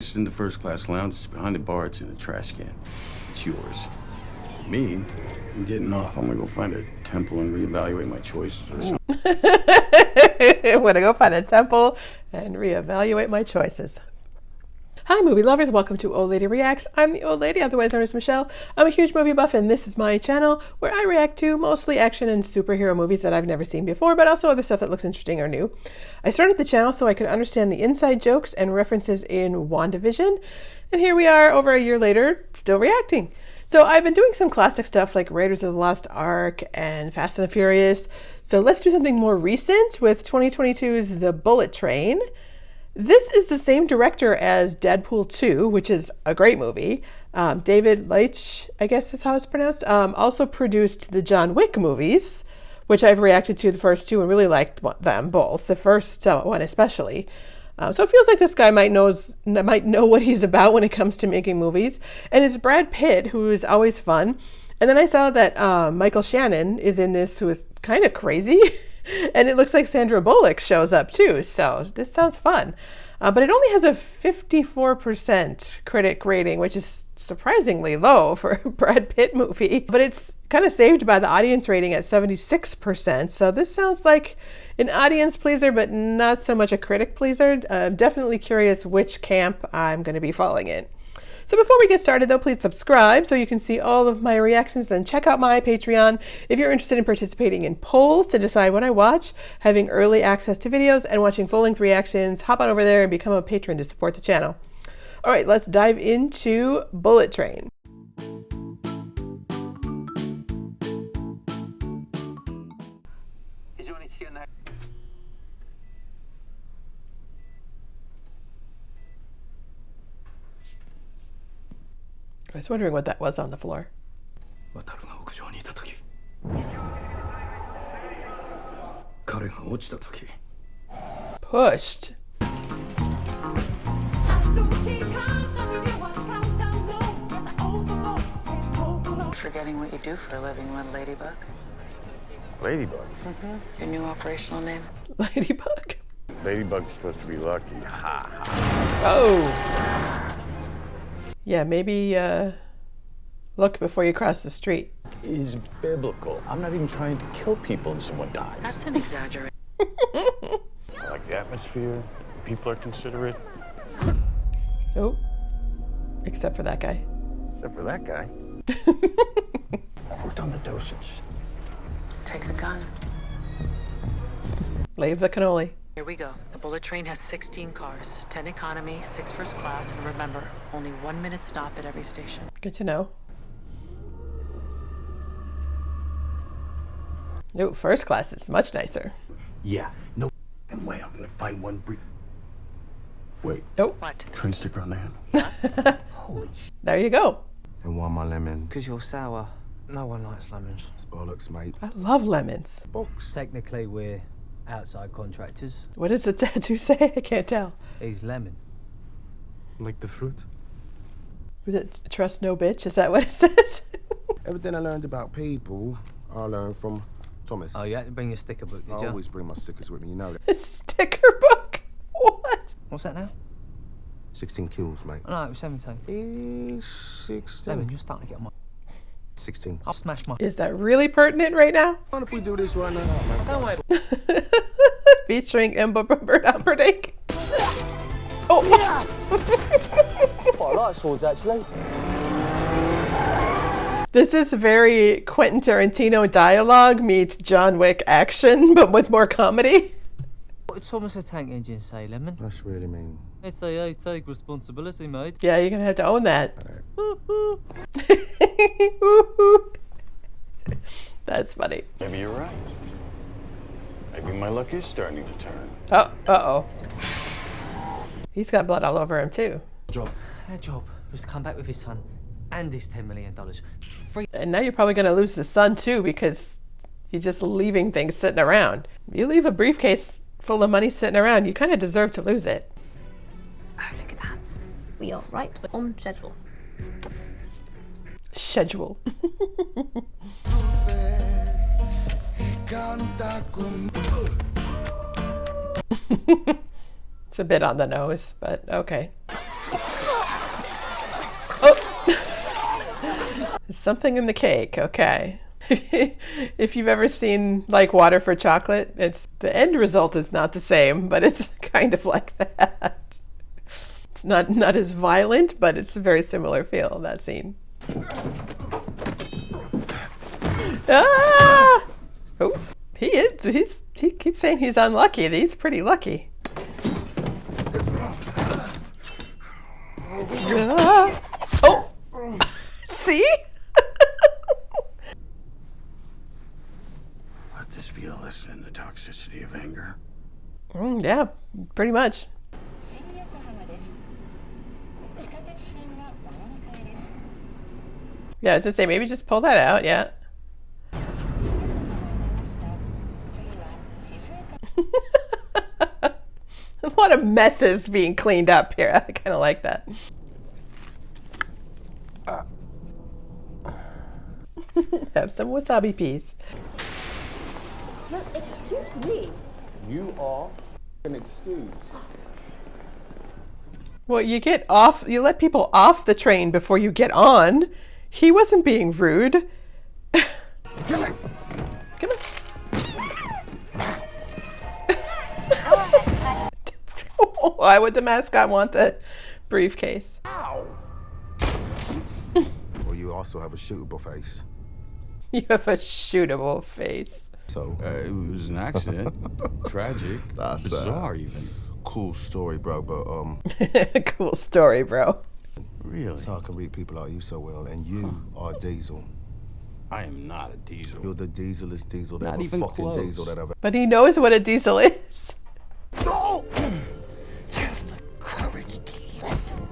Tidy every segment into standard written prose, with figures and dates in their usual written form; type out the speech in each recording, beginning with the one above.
It's in the first class lounge. It's behind the bar. It's in a trash can. It's yours. Me, I'm getting off. I'm gonna go find a temple and reevaluate my choices or something. I'm gonna go find a temple and reevaluate my choices. Hi movie lovers, welcome to Old Lady Reacts. I'm the old lady, otherwise known as Michelle. I'm a huge movie buff and this is my channel where I react to mostly action and superhero movies that I've never seen before, but also other stuff that looks interesting or new. I started the channel so I could understand the inside jokes and references in WandaVision, and here we are over a year later, still reacting. So I've been doing some classic stuff like Raiders of the Lost Ark and Fast and the Furious, so let's do something more recent with 2022's The Bullet Train. This is the same director as Deadpool 2, which is a great movie. David Leitch, I guess is how it's pronounced, also produced the John Wick movies, which I've reacted to the first two and really liked them both, the first one especially. So it feels like this guy might know what he's about when it comes to making movies. And it's Brad Pitt, who is always fun. And then I saw that Michael Shannon is in this, who is kind of crazy. And it looks like Sandra Bullock shows up too, so this sounds fun. But it only has a 54% critic rating, which is surprisingly low for a Brad Pitt movie. But it's kind of saved by the audience rating at 76%, so this sounds like an audience pleaser, but not so much a critic pleaser. I'm definitely curious which camp I'm going to be falling in. So before we get started though, please subscribe so you can see all of my reactions, and check out my Patreon if you're interested in participating in polls to decide what I watch, having early access to videos, and watching full-length reactions. Hop on over there and become a patron to support the channel. All right, let's dive into Bullet Train. I was wondering what that was on the floor. Pushed. Forgetting what you do for a living, little ladybug. Ladybug? Your new operational name? Ladybug. Ladybug's supposed to be lucky. Ha ha. Oh. Yeah, maybe look before you cross the street. Is biblical. I'm not even trying to kill people and someone dies. That's an exaggeration. I like the atmosphere. People are considerate. Oh. Except for that guy. Except for that guy. I've worked on the dosage. Take the gun. Leave the cannoli. Here we go. The Bullet Train has 16 cars, 10 economy, 6 first class, and remember, only 1 minute stop at every station. Good to know. No, first class is much nicer. Yeah, no way I'm gonna find one brief. Wait. Nope. What? Trying to stick around the hand. Holy sh**. There you go. And why my lemon? Because you're sour. No one likes lemons. It's bollocks, mate. I love lemons. Box. Technically, we're outside contractors. What does the tattoo say? I can't tell. He's lemon. Like the fruit? Was it trust no bitch? Is that what it says? Everything I learned about people, I learned from Thomas. Oh, you had to bring your sticker book, did I you? always bring my stickers with me, you know that. A sticker book? What? What's that now? 16 kills, mate. Oh, no, it was 17. 16. Lemon, you're starting to get on my... 16. I'll smash my... Is that really pertinent right now? What if we do this right now? Don't worry. Featuring Ember Humperdinck. Oh! I like swords, actually. This is very Quentin Tarantino dialogue meets John Wick action, but with more comedy. What did Thomas the Tank Engine say, Lemon? That's really mean. They say, hey, take responsibility, mate. Yeah, you're gonna have to own that. That's funny. Maybe you're right. Maybe my luck is starting to turn. Oh, uh-oh. He's got blood all over him too. Job. Our job was to come back with his son and his $10 million. Free. And now you're probably gonna lose the son too because you're just leaving things sitting around. You leave a briefcase full of money sitting around, you kind of deserve to lose it. Oh, look at that. We are right on schedule. Schedule. It's a bit on the nose, but okay. Something in the cake, okay. If you've ever seen like Water for Chocolate, it's the end result is not the same, but it's kind of like that. It's not as violent, but it's a very similar feel, that scene. Ah! Oh, he keeps saying he's unlucky. He's pretty lucky. Ah! Oh! See? Let this be a lesson in the toxicity of anger. Yeah, pretty much. Yeah, I was gonna say, maybe just pull that out, yeah. A lot of messes being cleaned up here. I kind of like that. Have some wasabi peas. No, excuse me. You are an excuse. Well, you get off, you let people off the train before you get on. He wasn't being rude. Come on. Why would the mascot want the briefcase? Well, you also have a shootable face. You have a shootable face. So, It was an accident. Tragic. That's, bizarre, even. cool story, bro, but, Cool story, bro. Really? so I can read people like you so well, and you are Diesel. I am not a diesel. You're the dieselest diesel that Not ever even fucking close. diesel that I've But he knows what a diesel is. No! You have the courage to listen.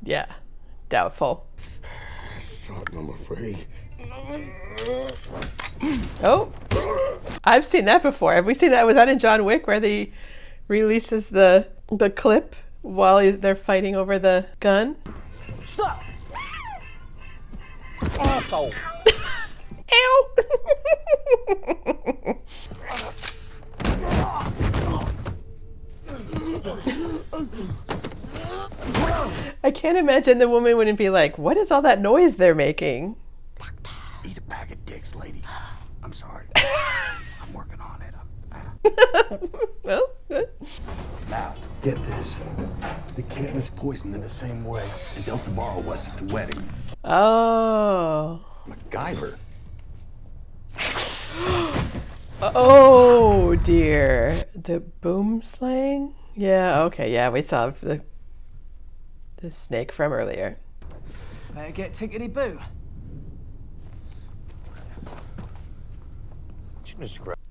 Yeah, doubtful. Shot number 3. Oh, I've seen that before. Have we seen that? Was that in John Wick where he releases the clip while they're fighting over the gun? Stop! Arsehole! Ew! I can't imagine the woman wouldn't be like, what is all that noise they're making? Eat a bag of dicks, lady. I'm sorry. I'm working on it. Well, good. Now, get this. The kid was poisoned in the same way as El Sabaro was at the wedding. Oh. MacGyver. Oh dear. The boom slang? Yeah, okay, yeah, we saw the snake from earlier. Better get tickety boo.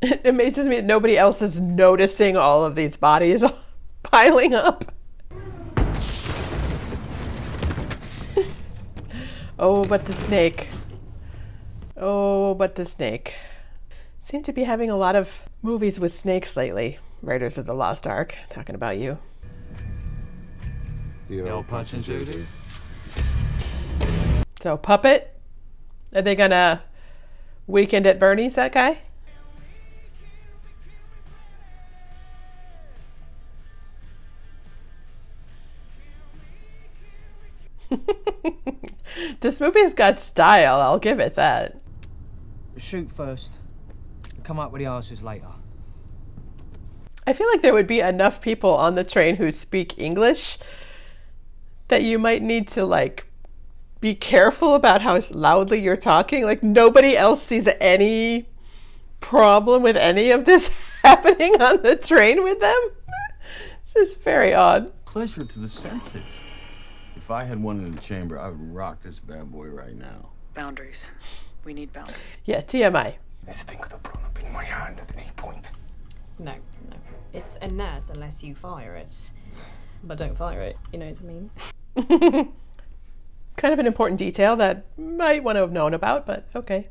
It amazes me that nobody else is noticing all of these bodies piling up. Oh, but the snake. Oh, but the snake. Seem to be having a lot of movies with snakes lately. Raiders of the Lost Ark, talking about you. The old Punch and Judy. So, Puppet? Are they gonna Weekend at Bernie's that guy? This movie's got style, I'll give it that. Shoot first. Come up with the answers later. I feel like there would be enough people on the train who speak English that you might need to, like, be careful about how loudly you're talking. Like, nobody else sees any problem with any of this happening on the train with them. This is very odd. Pleasure to the senses. If I had one in the chamber, I would rock this bad boy right now. Boundaries. We need boundaries. Yeah, TMI. This thing could have blown up in my hand at any point. No. It's inert unless you fire it. But don't fire it, you know what I mean? Kind of an important detail that might want to have known about, but okay.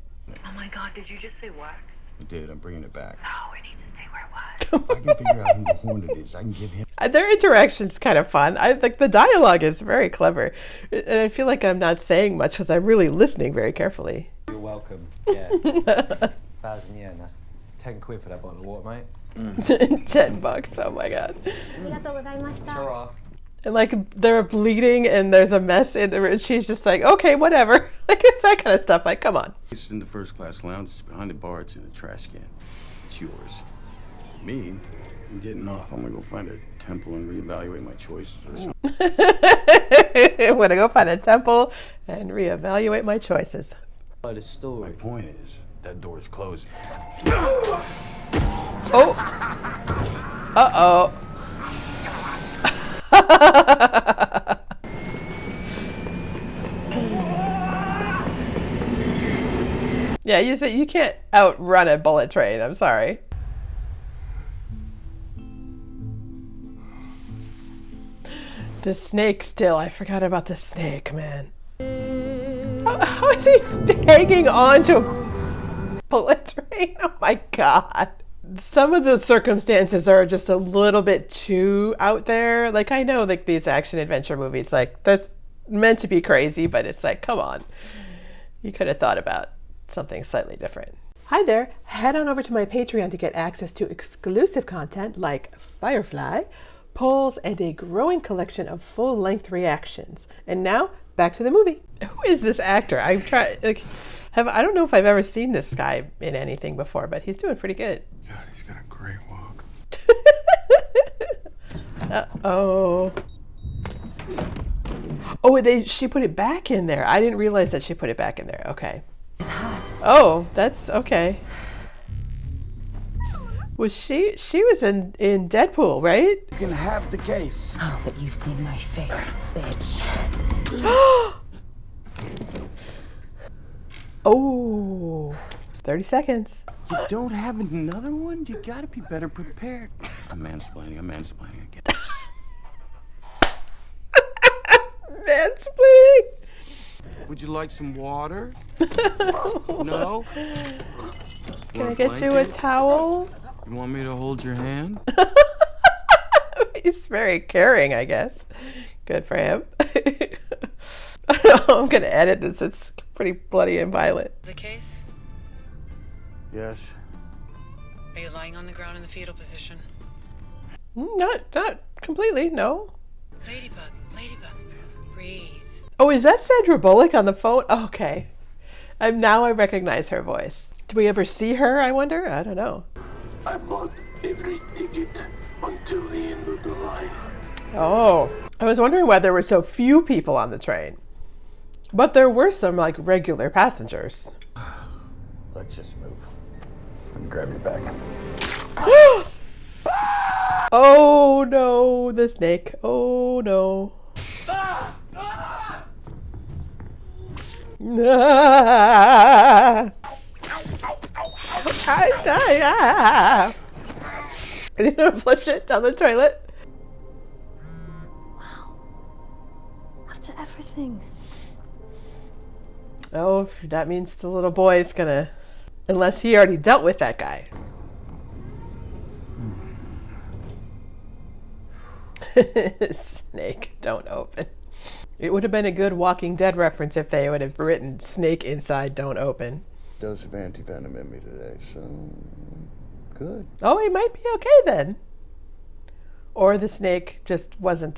Oh my god, did you just say whack? I did. I'm bringing it back. No, it needs to stay where it was. If I can figure out who the Hornet is, I can give him. Their interaction's kind of fun. I like the dialogue is very clever, and I feel like I'm not saying much because I'm really listening very carefully. You're welcome. Yeah. 1,000 yen. That's 10 quid for that bottle of water, mate. $10. Oh my god. Ta-ra. And like they're bleeding and there's a mess in the room. She's just like, okay, whatever. Like it's that kind of stuff. Like, come on. It's in the first class lounge. It's behind the bar. It's in a trash can. It's yours. Me, I'm getting off. I'm gonna go find a temple and reevaluate my choices or something. I'm gonna go find a temple and reevaluate my choices. By the story. My point is, that door's closing. Oh. Uh-oh. Yeah, you said you can't outrun a bullet train. I'm sorry. The snake still. I forgot about the snake, man. How is he hanging on to a bullet train? Oh my god. Some of the circumstances are just a little bit too out there. Like, I know like these action adventure movies, like they're meant to be crazy, but it's like, come on. You could have thought about something slightly different. Hi there. Head on over to my Patreon to get access to exclusive content like Firefly, polls, and a growing collection of full-length reactions. And now, back to the movie. Who is this actor? I don't know if I've ever seen this guy in anything before, but he's doing pretty good. God, he's got a great walk. Uh-oh. Oh, she put it back in there. I didn't realize that she put it back in there. Okay. His hat. Oh, that's okay. Was she was in Deadpool, right? You can have the case. Oh, but you've seen my face, bitch. Oh, 30 seconds. You don't have another one? You gotta be better prepared. I'm mansplaining again. Mansplaining. Would you like some water? No? Can I get you a tawel? You want me to hold your hand? He's very caring, I guess. Good for him. I'm going to edit this. It's pretty bloody and violent. The case? Yes. Are you lying on the ground in the fetal position? Not completely, no. Ladybug, breathe. Oh, is that Sandra Bullock on the phone? Okay. Now I recognize her voice. Do we ever see her, I wonder? I don't know. I bought every ticket until the end of the line. Oh, I was wondering why there were so few people on the train. But there were some, like, regular passengers. Let's just move. Let me grab your bag. Oh, no, the snake. Oh, no. I need to flush it down the toilet. Wow. After everything. Oh, that means the little boy is gonna... Unless he already dealt with that guy. Snake, don't open. It would have been a good Walking Dead reference if they would have written snake inside, don't open. Dose of anti-venom in me today, so good. Oh, he might be okay then. Or the snake just wasn't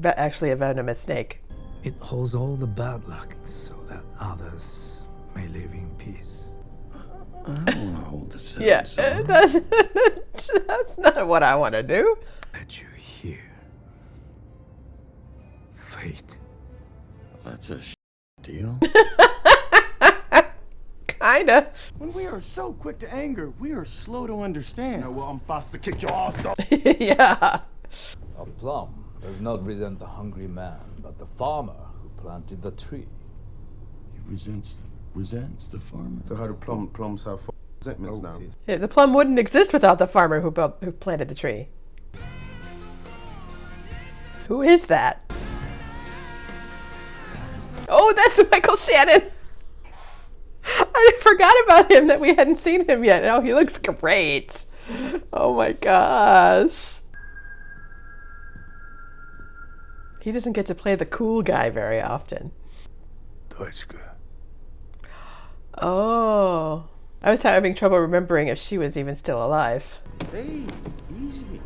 actually a venomous snake. It holds all the bad luck so that others may live in peace. I don't want to hold this. Yeah, that's not what I want to do. Let you hear fate. That's a deal. Kinda. When we are so quick to anger, we are slow to understand. Well, I'm fast to kick your ass, though. Yeah. A plum does not resent the hungry man, but the farmer who planted the tree. He resents the farmer. So how do plums have resentments now? Yeah, the plum wouldn't exist without the farmer who planted the tree. Who is that? Oh, that's Michael Shannon. I forgot about him, that we hadn't seen him yet. Oh, he looks great. Oh my gosh. He doesn't get to play the cool guy very often. That's good. Oh. I was having trouble remembering if she was even still alive. Hey, easy.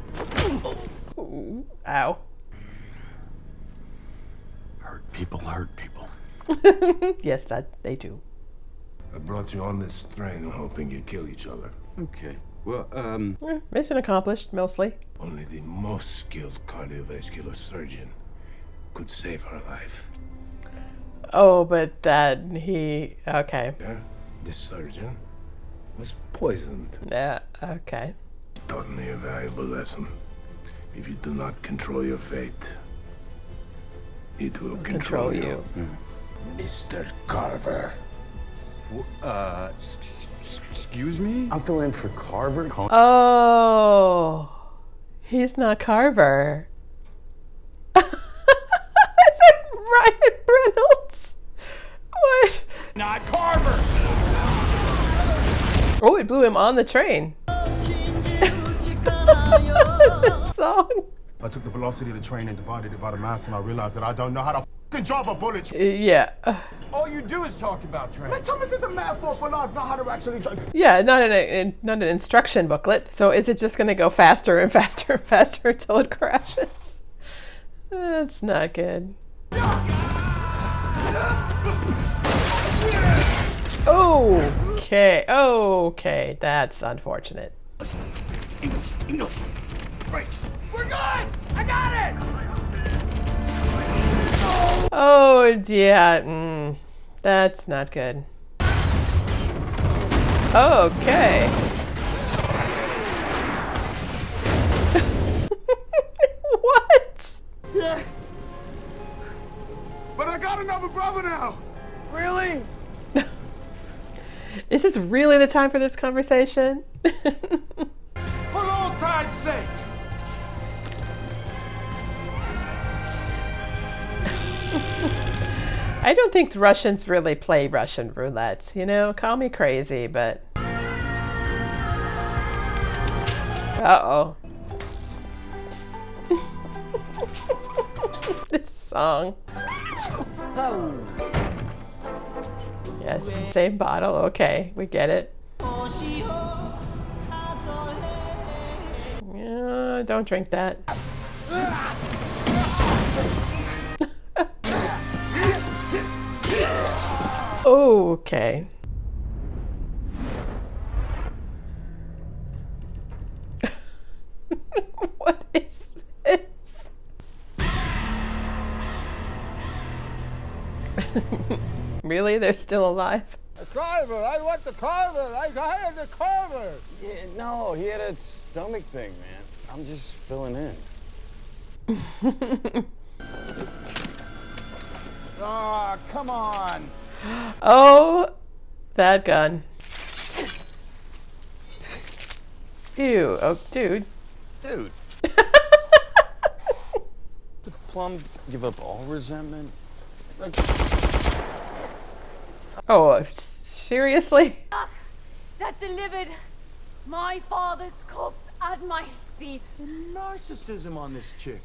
Ooh, ow. People hurt people. Yes, that they do. I brought you on this train hoping you'd kill each other. Okay. Well, Mission accomplished, mostly. Only the most skilled cardiovascular surgeon could save her life. Oh, but that he... Okay. Yeah, this surgeon was poisoned. Yeah, okay. Taught me a valuable lesson. If you do not control your fate, it will control you. Mr. Carver. Excuse me? I'm filling in for Carver. Oh, he's not Carver. Is it Ryan Reynolds? What? Not Carver! Oh, it blew him on the train. The song. I took the velocity of the train and divided it by the mass, and I realized that I don't know how to f***ing drive a bullet. Yeah. All you do is talk about trains. Man, Thomas is a metaphor for life, not how to actually drive. Yeah, not an instruction booklet. So is it just going to go faster and faster and faster until it crashes? That's not good. Okay, that's unfortunate. English. Brakes. We're good! I got it! Oh, yeah. That's not good. Okay. What? Yeah. But I got another brother now. Really? Is this really the time for this conversation? For old time's sake. I don't think Russians really play Russian roulette. You know, call me crazy, but... Uh-oh. This song. Yes, same bottle. Okay, we get it. Yeah, don't drink that. Okay. What is this? Really? They're still alive? The Carver! I want the Carver! I hired the Carver! Yeah, no, he had a stomach thing, man. I'm just filling in. Ah, come on. Oh, that gun. Ew. Oh, dude. Dude. Did Plum give up all resentment? Oh, seriously? That delivered my father's corpse at my feet. Narcissism on this chick.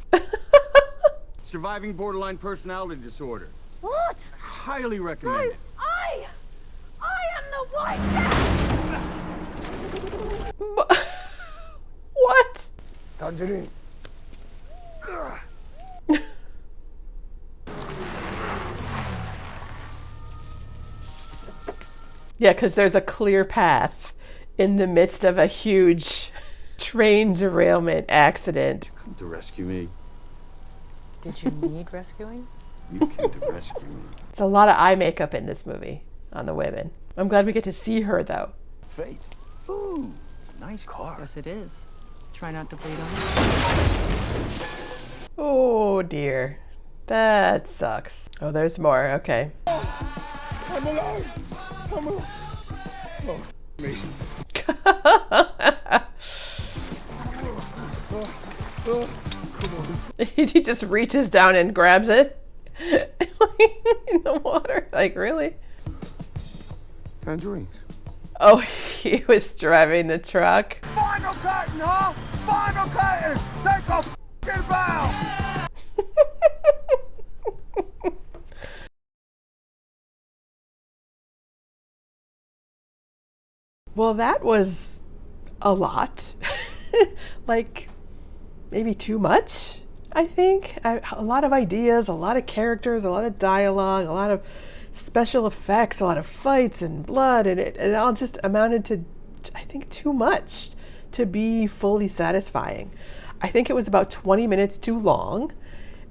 Surviving borderline personality disorder. What? Highly recommended. I am the white death! What? Tangerine. Yeah, because there's a clear path in the midst of a huge train derailment accident. You come to rescue me. Did you need rescuing? You came to rescue me. It's a lot of eye makeup in this movie on the women. I'm glad we get to see her, though. Fate. Ooh, nice car. Yes, it is. Try not to bleed on it. Oh, dear. That sucks. Oh, there's more. Okay. I'm alive. I'm alive. Oh, me. He just reaches down and grabs it in the water. Like, really? Tangerines. Oh, he was driving the truck. Final curtain, huh? Final curtain. Take a f***ing bow. Well, that was a lot. Like, maybe too much? I think a lot of ideas, a lot of characters, a lot of dialogue, a lot of special effects, a lot of fights and blood, and it all just amounted to, I think, too much to be fully satisfying. I think it was about 20 minutes too long,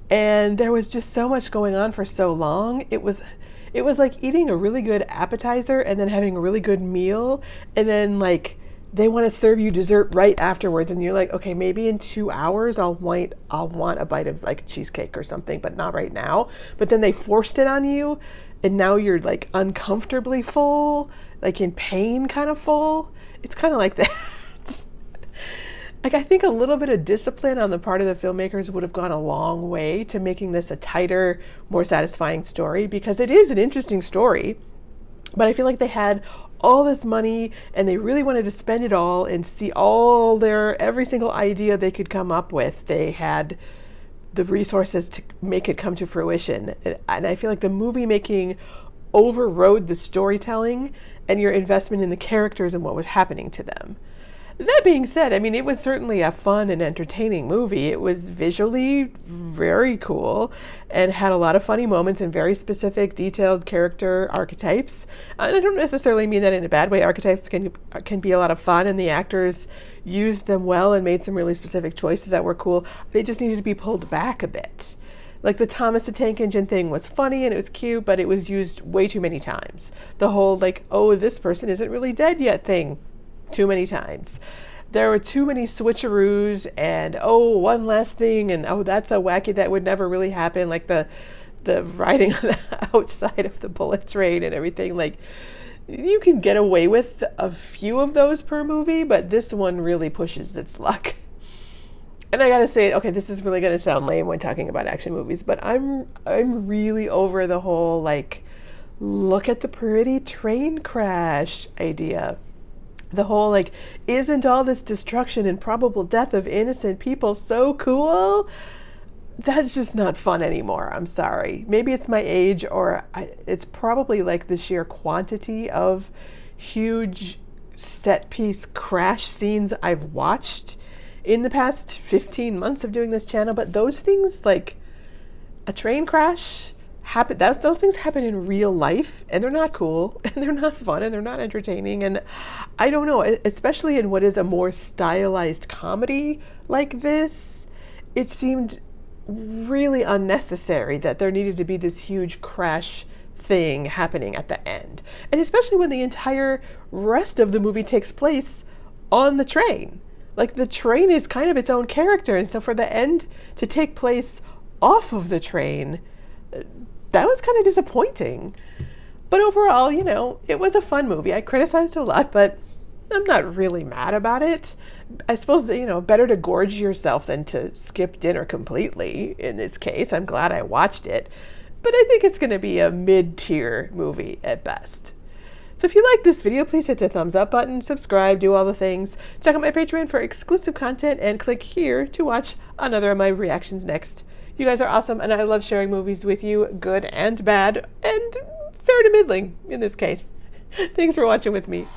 and there was just so much going on for so long. It was like eating a really good appetizer and then having a really good meal, and then like they want to serve you dessert right afterwards, and you're like, okay, maybe in 2 hours I'll want a bite of like cheesecake or something, but not right now. But then they forced it on you, and now you're like uncomfortably full, like in pain kind of full. It's kind of like that. Like, I think a little bit of discipline on the part of the filmmakers would have gone a long way to making this a tighter, more satisfying story, because it is an interesting story. But I feel like they had all this money and they really wanted to spend it all and see every single idea they could come up with. They had the resources to make it come to fruition. And I feel like the movie making overrode the storytelling and your investment in the characters and what was happening to them. That being said, I mean, it was certainly a fun and entertaining movie. It was visually very cool and had a lot of funny moments and very specific, detailed character archetypes. And I don't necessarily mean that in a bad way. Archetypes can be a lot of fun, and the actors used them well and made some really specific choices that were cool. They just needed to be pulled back a bit. Like the Thomas the Tank Engine thing was funny and it was cute, but it was used way too many times. The whole like, oh, this person isn't really dead yet thing. Too many times. There were too many switcheroos and one last thing and that's so wacky that would never really happen, like the riding on the outside of the bullet train and everything. Like, you can get away with a few of those per movie, but this one really pushes its luck. And I gotta say, okay, this is really gonna sound lame when talking about action movies, but I'm really over the whole like, look at the pretty train crash idea. The whole, like, isn't all this destruction and probable death of innocent people so cool? That's just not fun anymore. I'm sorry. Maybe it's my age, or it's probably like the sheer quantity of huge set piece crash scenes I've watched in the past 15 months of doing this channel. But those things, like a train crash, those things happen in real life, and they're not cool, and they're not fun, and they're not entertaining. And I don't know, especially in what is a more stylized comedy like this, it seemed really unnecessary that there needed to be this huge crash thing happening at the end. And especially when the entire rest of the movie takes place on the train. Like, the train is kind of its own character, and so for the end to take place off of the train, that was kind of disappointing. But overall, you know, it was a fun movie. I criticized it a lot, but I'm not really mad about it. I suppose, you know, better to gorge yourself than to skip dinner completely in this case. I'm glad I watched it. But I think it's going to be a mid-tier movie at best. So if you like this video, please hit the thumbs up button, subscribe, do all the things. Check out my Patreon for exclusive content, and click here to watch another of my reactions next. You guys are awesome, and I love sharing movies with you, good and bad, and fair to middling in this case. Thanks for watching with me.